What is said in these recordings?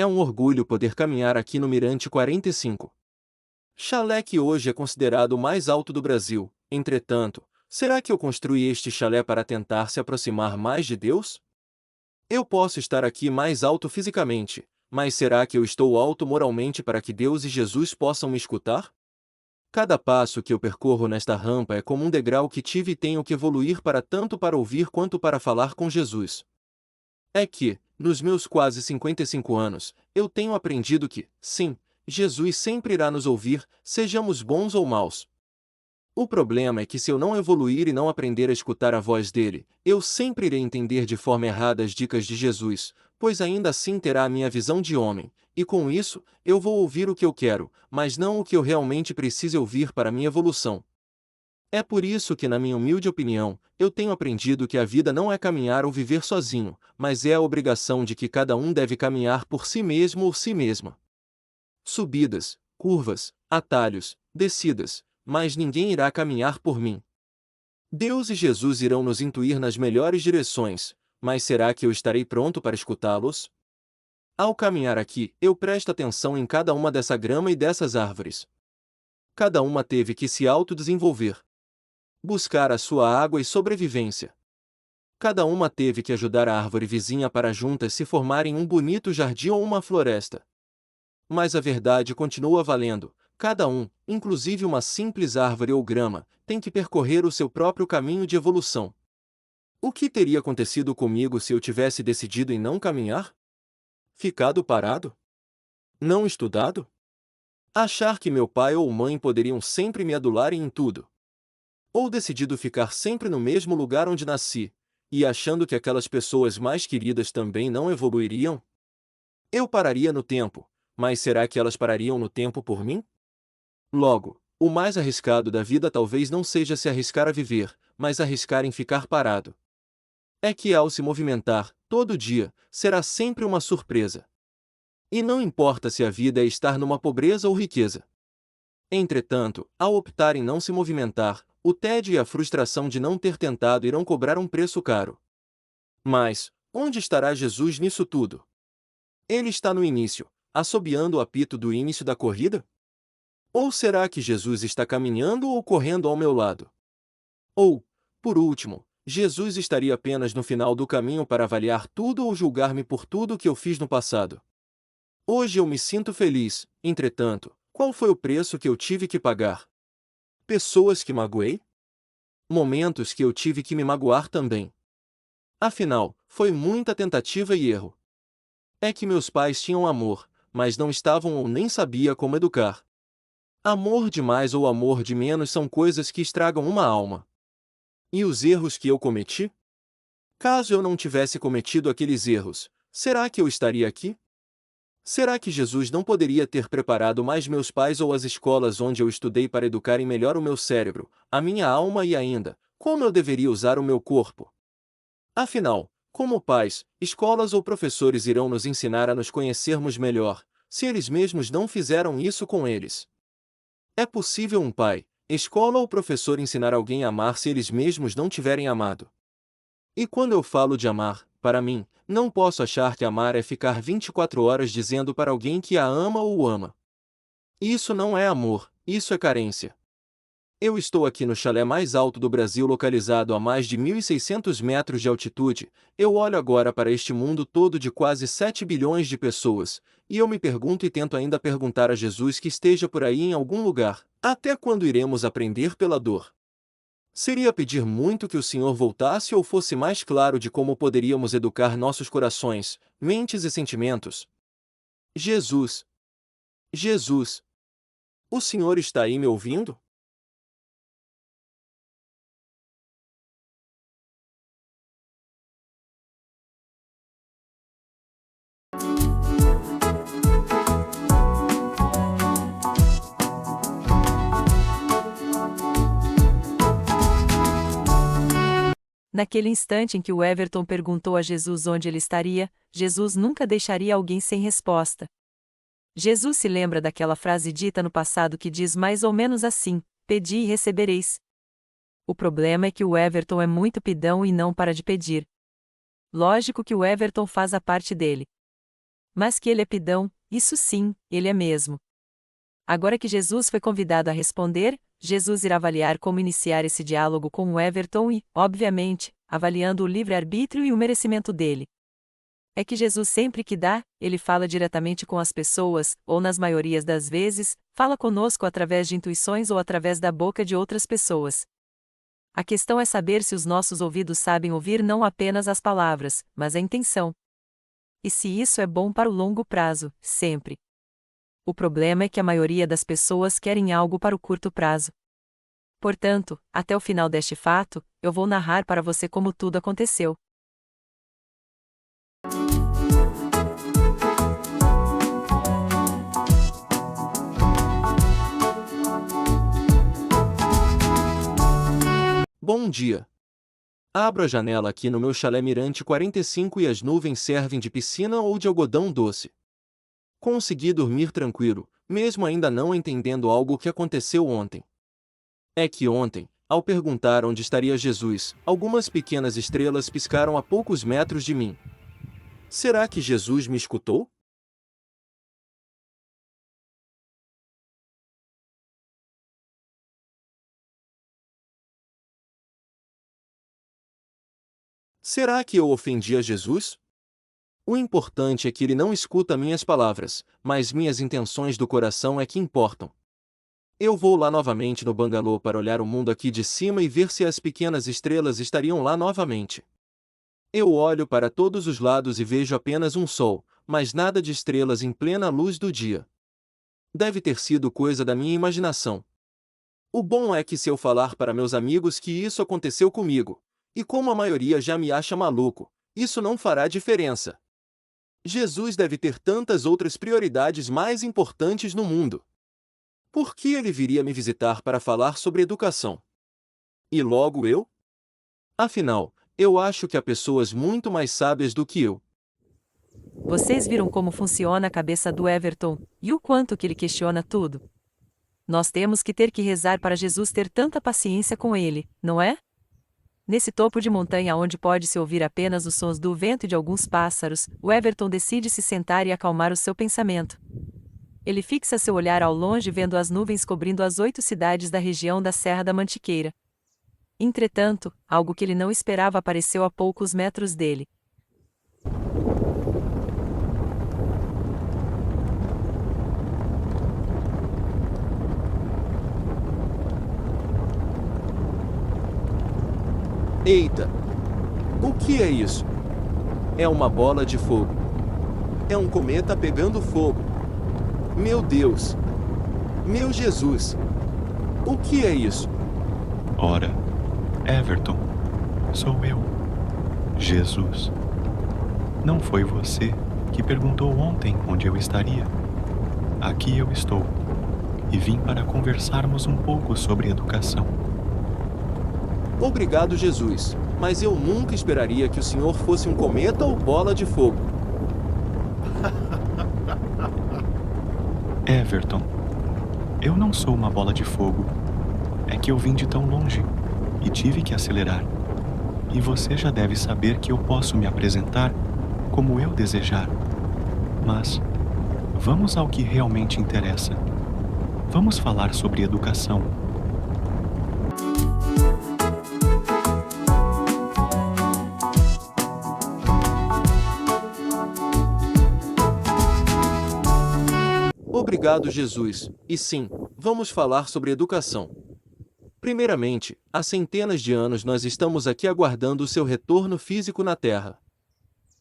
É um orgulho poder caminhar aqui no Mirante 45. Chalé que hoje é considerado o mais alto do Brasil. Entretanto, será que eu construí este chalé para tentar se aproximar mais de Deus? Eu posso estar aqui mais alto fisicamente, mas será que eu estou alto moralmente para que Deus e Jesus possam me escutar? Cada passo que eu percorro nesta rampa é como um degrau que tive e tenho que evoluir para tanto para ouvir quanto para falar com Jesus. É que, nos meus quase 55 anos, eu tenho aprendido que, sim, Jesus sempre irá nos ouvir, sejamos bons ou maus. O problema é que se eu não evoluir e não aprender a escutar a voz dele, eu sempre irei entender de forma errada as dicas de Jesus, pois ainda assim terá a minha visão de homem, e com isso, eu vou ouvir o que eu quero, mas não o que eu realmente preciso ouvir para minha evolução. É por isso que, na minha humilde opinião, eu tenho aprendido que a vida não é caminhar ou viver sozinho, mas é a obrigação de que cada um deve caminhar por si mesmo ou si mesma. Subidas, curvas, atalhos, descidas, mas ninguém irá caminhar por mim. Deus e Jesus irão nos intuir nas melhores direções, mas será que eu estarei pronto para escutá-los? Ao caminhar aqui, eu presto atenção em cada uma dessa grama e dessas árvores. Cada uma teve que se autodesenvolver, buscar a sua água e sobrevivência. Cada uma teve que ajudar a árvore vizinha para juntas se formarem um bonito jardim ou uma floresta. Mas a verdade continua valendo. Cada um, inclusive uma simples árvore ou grama, tem que percorrer o seu próprio caminho de evolução. O que teria acontecido comigo se eu tivesse decidido em não caminhar? Ficado parado? Não estudado? Achar que meu pai ou mãe poderiam sempre me adularem em tudo? Ou decidido ficar sempre no mesmo lugar onde nasci, e achando que aquelas pessoas mais queridas também não evoluiriam? Eu pararia no tempo, mas será que elas parariam no tempo por mim? Logo, o mais arriscado da vida talvez não seja se arriscar a viver, mas arriscar em ficar parado. É que ao se movimentar, todo dia, será sempre uma surpresa. E não importa se a vida é estar numa pobreza ou riqueza. Entretanto, ao optar em não se movimentar, o tédio e a frustração de não ter tentado irão cobrar um preço caro. Mas, onde estará Jesus nisso tudo? Ele está no início, assobiando o apito do início da corrida? Ou será que Jesus está caminhando ou correndo ao meu lado? Ou, por último, Jesus estaria apenas no final do caminho para avaliar tudo ou julgar-me por tudo que eu fiz no passado? Hoje eu me sinto feliz, entretanto, qual foi o preço que eu tive que pagar? Pessoas que magoei? Momentos que eu tive que me magoar também. Afinal, foi muita tentativa e erro. É que meus pais tinham amor, mas não estavam ou nem sabia como educar. Amor demais ou amor de menos são coisas que estragam uma alma. E os erros que eu cometi? Caso eu não tivesse cometido aqueles erros, será que eu estaria aqui? Será que Jesus não poderia ter preparado mais meus pais ou as escolas onde eu estudei para educarem melhor o meu cérebro, a minha alma e ainda, como eu deveria usar o meu corpo? Afinal, como pais, escolas ou professores irão nos ensinar a nos conhecermos melhor, se eles mesmos não fizeram isso com eles? É possível um pai, escola ou professor ensinar alguém a amar se eles mesmos não tiverem amado? E quando eu falo de amar, para mim, não posso achar que amar é ficar 24 horas dizendo para alguém que a ama ou o ama. Isso não é amor, isso é carência. Eu estou aqui no chalé mais alto do Brasil, localizado a mais de 1.600 metros de altitude. Eu olho agora para este mundo todo de quase 7 bilhões de pessoas, e eu me pergunto e tento ainda perguntar a Jesus que esteja por aí em algum lugar: até quando iremos aprender pela dor? Seria pedir muito que o Senhor voltasse ou fosse mais claro de como poderíamos educar nossos corações, mentes e sentimentos? Jesus! Jesus! O Senhor está aí me ouvindo? Naquele instante em que o Everton perguntou a Jesus onde ele estaria, Jesus nunca deixaria alguém sem resposta. Jesus se lembra daquela frase dita no passado que diz mais ou menos assim: pedi e recebereis. O problema é que o Everton é muito pidão e não para de pedir. Lógico que o Everton faz a parte dele. Mas que ele é pidão, isso sim, ele é mesmo. Agora que Jesus foi convidado a responder, Jesus irá avaliar como iniciar esse diálogo com o Everton e, obviamente, avaliando o livre-arbítrio e o merecimento dele. É que Jesus sempre que dá, ele fala diretamente com as pessoas, ou nas maiorias das vezes, fala conosco através de intuições ou através da boca de outras pessoas. A questão é saber se os nossos ouvidos sabem ouvir não apenas as palavras, mas a intenção. E se isso é bom para o longo prazo, sempre. O problema é que a maioria das pessoas querem algo para o curto prazo. Portanto, até o final deste fato, eu vou narrar para você como tudo aconteceu. Bom dia. Abro a janela aqui no meu chalé Mirante 45 e as nuvens servem de piscina ou de algodão doce. Consegui dormir tranquilo, mesmo ainda não entendendo algo que aconteceu ontem. É que ontem, ao perguntar onde estaria Jesus, algumas pequenas estrelas piscaram a poucos metros de mim. Será que Jesus me escutou? Será que eu ofendi a Jesus? O importante é que ele não escuta minhas palavras, mas minhas intenções do coração é que importam. Eu vou lá novamente no bangalô para olhar o mundo aqui de cima e ver se as pequenas estrelas estariam lá novamente. Eu olho para todos os lados e vejo apenas um sol, mas nada de estrelas em plena luz do dia. Deve ter sido coisa da minha imaginação. O bom é que se eu falar para meus amigos que isso aconteceu comigo, e como a maioria já me acha maluco, isso não fará diferença. Jesus deve ter tantas outras prioridades mais importantes no mundo. Por que ele viria me visitar para falar sobre educação? E logo eu? Afinal, eu acho que há pessoas muito mais sábias do que eu. Vocês viram como funciona a cabeça do Everton, e o quanto que ele questiona tudo? Nós temos que ter que rezar para Jesus ter tanta paciência com ele, não é? Nesse topo de montanha onde pode-se ouvir apenas os sons do vento e de alguns pássaros, o Everton decide se sentar e acalmar o seu pensamento. Ele fixa seu olhar ao longe vendo as nuvens cobrindo as 8 cidades da região da Serra da Mantiqueira. Entretanto, algo que ele não esperava apareceu a poucos metros dele. Eita! O que é isso? É uma bola de fogo. É um cometa pegando fogo. Meu Deus! Meu Jesus! O que é isso? Ora, Everton, sou eu, Jesus. Não foi você que perguntou ontem onde eu estaria? Aqui eu estou, e vim para conversarmos um pouco sobre educação. Obrigado, Jesus, mas eu nunca esperaria que o senhor fosse um cometa ou bola de fogo. Everton, eu não sou uma bola de fogo. É que eu vim de tão longe e tive que acelerar. E você já deve saber que eu posso me apresentar como eu desejar. Mas vamos ao que realmente interessa. Vamos falar sobre educação. Obrigado, Jesus. E sim, vamos falar sobre educação. Primeiramente, há centenas de anos nós estamos aqui aguardando o seu retorno físico na Terra.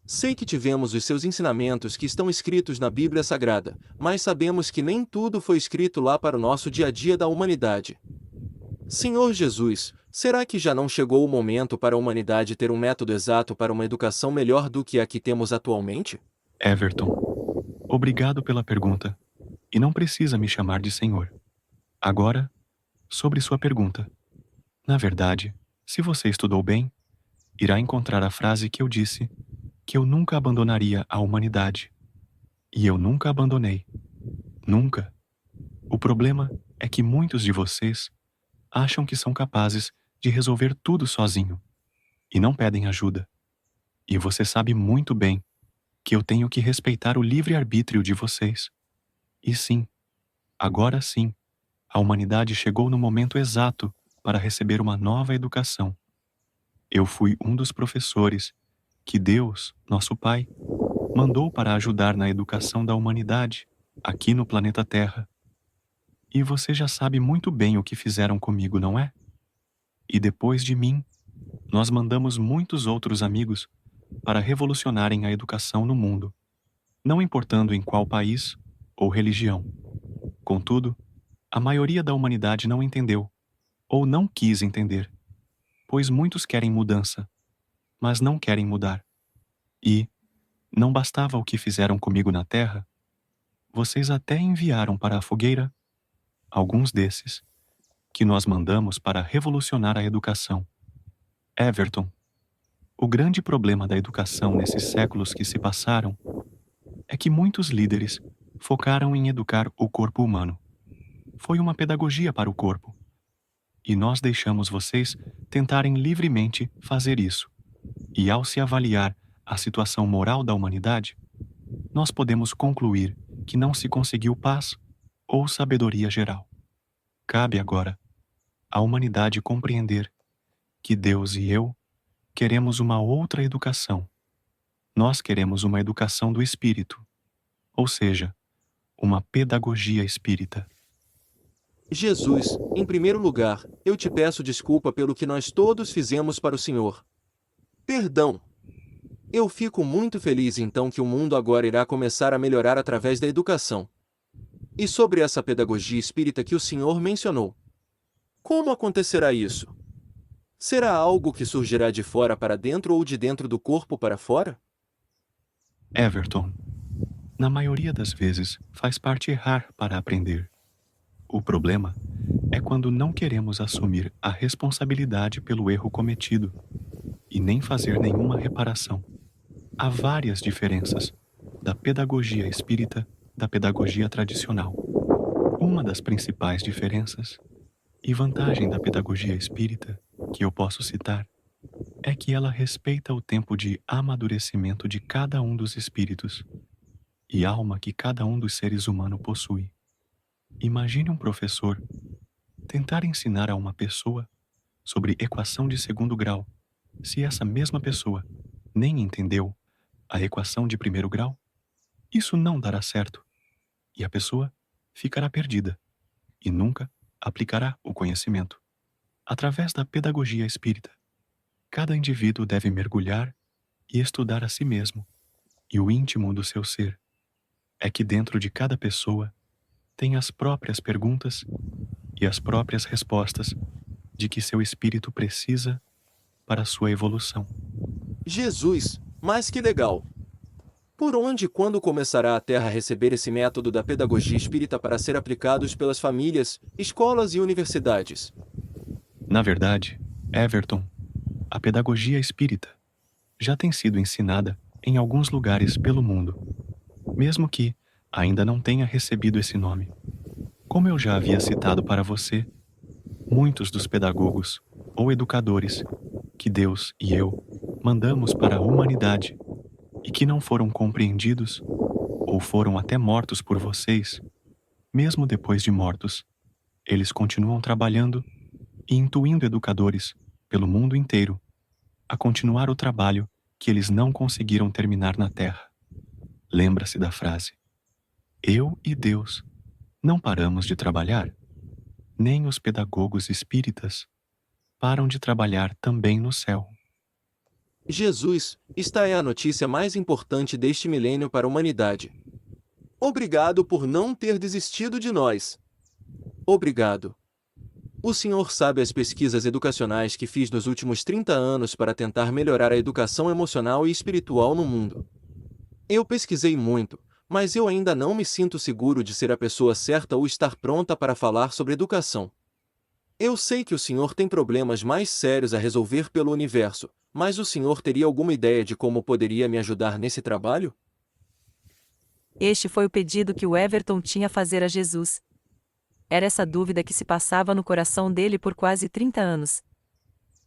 Sei que tivemos os seus ensinamentos que estão escritos na Bíblia Sagrada, mas sabemos que nem tudo foi escrito lá para o nosso dia a dia da humanidade. Senhor Jesus, será que já não chegou o momento para a humanidade ter um método exato para uma educação melhor do que a que temos atualmente? Everton, obrigado pela pergunta. E não precisa me chamar de Senhor. Agora, sobre sua pergunta. Na verdade, se você estudou bem, irá encontrar a frase que eu disse, que eu nunca abandonaria a humanidade. E eu nunca abandonei. Nunca. O problema é que muitos de vocês acham que são capazes de resolver tudo sozinho e não pedem ajuda. E você sabe muito bem que eu tenho que respeitar o livre-arbítrio de vocês. E sim, agora sim, a humanidade chegou no momento exato para receber uma nova educação. Eu fui um dos professores que Deus, nosso Pai, mandou para ajudar na educação da humanidade aqui no planeta Terra. E você já sabe muito bem o que fizeram comigo, não é? E depois de mim, nós mandamos muitos outros amigos para revolucionarem a educação no mundo, não importando em qual país ou religião. Contudo, a maioria da humanidade não entendeu, ou não quis entender, pois muitos querem mudança, mas não querem mudar. E, não bastava o que fizeram comigo na Terra, vocês até enviaram para a fogueira alguns desses, que nós mandamos para revolucionar a educação. Everton, o grande problema da educação nesses séculos que se passaram é que muitos líderes focaram em educar o corpo humano. Foi uma pedagogia para o corpo. E nós deixamos vocês tentarem livremente fazer isso. E ao se avaliar a situação moral da humanidade, nós podemos concluir que não se conseguiu paz ou sabedoria geral. Cabe agora à humanidade compreender que Deus e eu queremos uma outra educação. Nós queremos uma educação do espírito, ou seja, uma pedagogia espírita. Jesus, em primeiro lugar, eu te peço desculpa pelo que nós todos fizemos para o Senhor. Perdão. Eu fico muito feliz então que o mundo agora irá começar a melhorar através da educação. E sobre essa pedagogia espírita que o Senhor mencionou. Como acontecerá isso? Será algo que surgirá de fora para dentro ou de dentro do corpo para fora? Everton, na maioria das vezes faz parte errar para aprender. O problema é quando não queremos assumir a responsabilidade pelo erro cometido e nem fazer nenhuma reparação. Há várias diferenças da pedagogia espírita da pedagogia tradicional. Uma das principais diferenças e vantagem da pedagogia espírita, que eu posso citar, é que ela respeita o tempo de amadurecimento de cada um dos espíritos e alma que cada um dos seres humanos possui. Imagine um professor tentar ensinar a uma pessoa sobre equação de segundo grau, se essa mesma pessoa nem entendeu a equação de primeiro grau. Isso não dará certo, e a pessoa ficará perdida e nunca aplicará o conhecimento. Através da pedagogia espírita, cada indivíduo deve mergulhar e estudar a si mesmo e o íntimo do seu ser. É que dentro de cada pessoa tem as próprias perguntas e as próprias respostas de que seu espírito precisa para sua evolução. Jesus, mas que legal! Por onde e quando começará a Terra a receber esse método da pedagogia espírita para ser aplicados pelas famílias, escolas e universidades? Na verdade, Everton, a pedagogia espírita já tem sido ensinada em alguns lugares pelo mundo, mesmo que ainda não tenha recebido esse nome. Como eu já havia citado para você, muitos dos pedagogos ou educadores que Deus e eu mandamos para a humanidade e que não foram compreendidos ou foram até mortos por vocês, mesmo depois de mortos, eles continuam trabalhando e intuindo educadores pelo mundo inteiro a continuar o trabalho que eles não conseguiram terminar na Terra. Lembra-se da frase: eu e Deus não paramos de trabalhar, nem os pedagogos espíritas param de trabalhar também no céu. Jesus, esta é a notícia mais importante deste milênio para a humanidade. Obrigado por não ter desistido de nós. Obrigado. O senhor sabe as pesquisas educacionais que fiz nos últimos 30 anos para tentar melhorar a educação emocional e espiritual no mundo. Eu pesquisei muito, mas eu ainda não me sinto seguro de ser a pessoa certa ou estar pronta para falar sobre educação. Eu sei que o senhor tem problemas mais sérios a resolver pelo universo, mas o senhor teria alguma ideia de como poderia me ajudar nesse trabalho? Este foi o pedido que o Everton tinha a fazer a Jesus. Era essa dúvida que se passava no coração dele por quase 30 anos.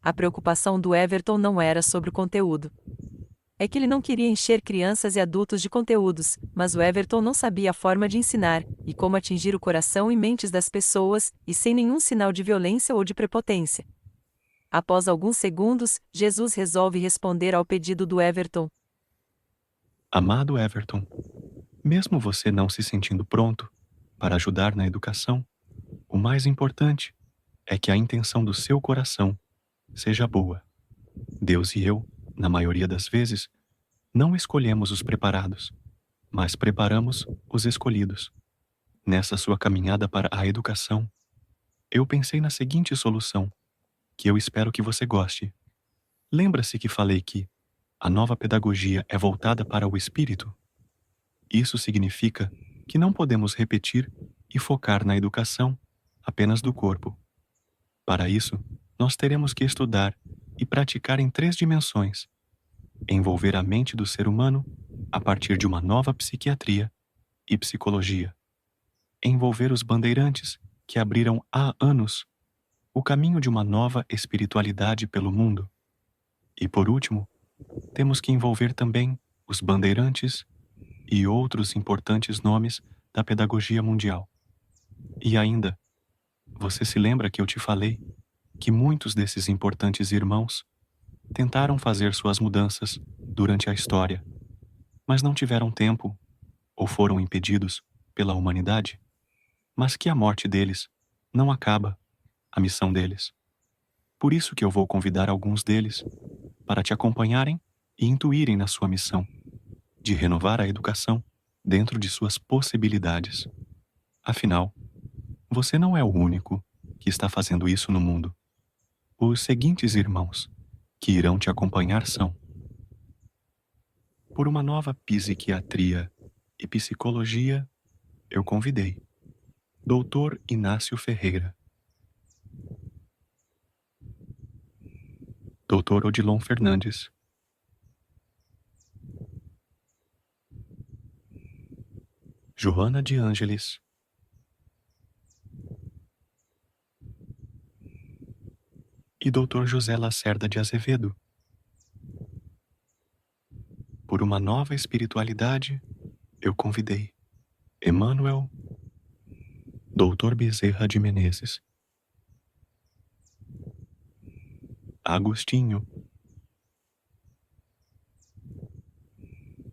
A preocupação do Everton não era sobre o conteúdo. É que ele não queria encher crianças e adultos de conteúdos, mas o Everton não sabia a forma de ensinar, e como atingir o coração e mentes das pessoas, e sem nenhum sinal de violência ou de prepotência. Após alguns segundos, Jesus resolve responder ao pedido do Everton. Amado Everton, mesmo você não se sentindo pronto para ajudar na educação, o mais importante é que a intenção do seu coração seja boa. Deus e eu, na maioria das vezes, não escolhemos os preparados, mas preparamos os escolhidos. Nessa sua caminhada para a educação, eu pensei na seguinte solução, que eu espero que você goste. Lembra-se que falei que a nova pedagogia é voltada para o espírito? Isso significa que não podemos repetir e focar na educação apenas do corpo. Para isso, nós teremos que estudar e praticar em 3 dimensões: envolver a mente do ser humano a partir de uma nova psiquiatria e psicologia, envolver os bandeirantes que abriram há anos o caminho de uma nova espiritualidade pelo mundo. E por último, temos que envolver também os bandeirantes e outros importantes nomes da pedagogia mundial. E ainda, você se lembra que eu te falei que muitos desses importantes irmãos tentaram fazer suas mudanças durante a história, mas não tiveram tempo ou foram impedidos pela humanidade? Mas que a morte deles não acaba a missão deles. Por isso que eu vou convidar alguns deles para te acompanharem e intuírem na sua missão de renovar a educação dentro de suas possibilidades. Afinal, você não é o único que está fazendo isso no mundo. Os seguintes irmãos que irão te acompanhar são: por uma nova psiquiatria e psicologia, eu convidei Dr. Inácio Ferreira, Dr. Odilon Fernandes, Joana de Ângeles, e Dr. José Lacerda de Azevedo. Por uma nova espiritualidade, eu convidei Emmanuel, Dr. Bezerra de Menezes, Agostinho,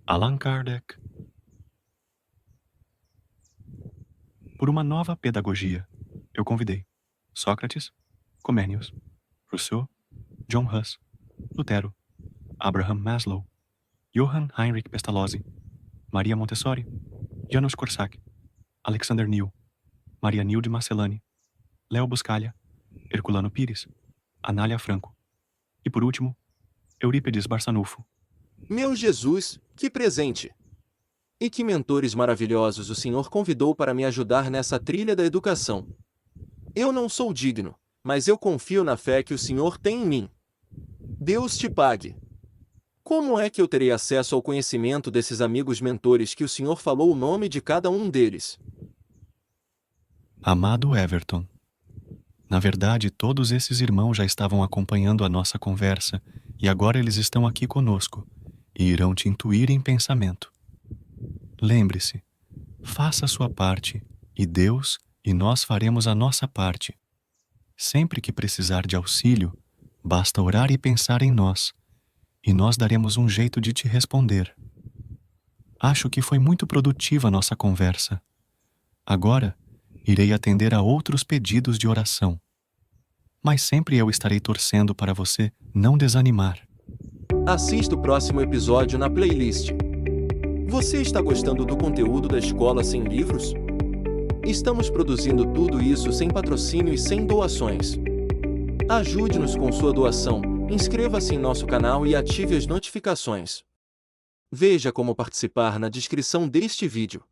Allan Kardec. Por uma nova pedagogia, eu convidei Sócrates, Comênios, Rousseau, John Huss, Lutero, Abraham Maslow, Johann Heinrich Pestalozzi, Maria Montessori, Janusz Korczak, Alexander Neal, Maria Nilde Marcellani, Léo Buscaglia, Herculano Pires, Anália Franco e, por último, Eurípides Barçanufo. Meu Jesus, que presente! E que mentores maravilhosos o Senhor convidou para me ajudar nessa trilha da educação. Eu não sou digno, mas eu confio na fé que o Senhor tem em mim. Deus te pague. Como é que eu terei acesso ao conhecimento desses amigos mentores que o Senhor falou o nome de cada um deles? Amado Everton, na verdade, todos esses irmãos já estavam acompanhando a nossa conversa e agora eles estão aqui conosco e irão te intuir em pensamento. Lembre-se, faça a sua parte e Deus e nós faremos a nossa parte. Sempre que precisar de auxílio, basta orar e pensar em nós, e nós daremos um jeito de te responder. Acho que foi muito produtiva a nossa conversa. Agora, irei atender a outros pedidos de oração. Mas sempre eu estarei torcendo para você não desanimar. Assista o próximo episódio na playlist. Você está gostando do conteúdo da Escola Sem Livros? Estamos produzindo tudo isso sem patrocínio e sem doações. Ajude-nos com sua doação, inscreva-se em nosso canal e ative as notificações. Veja como participar na descrição deste vídeo.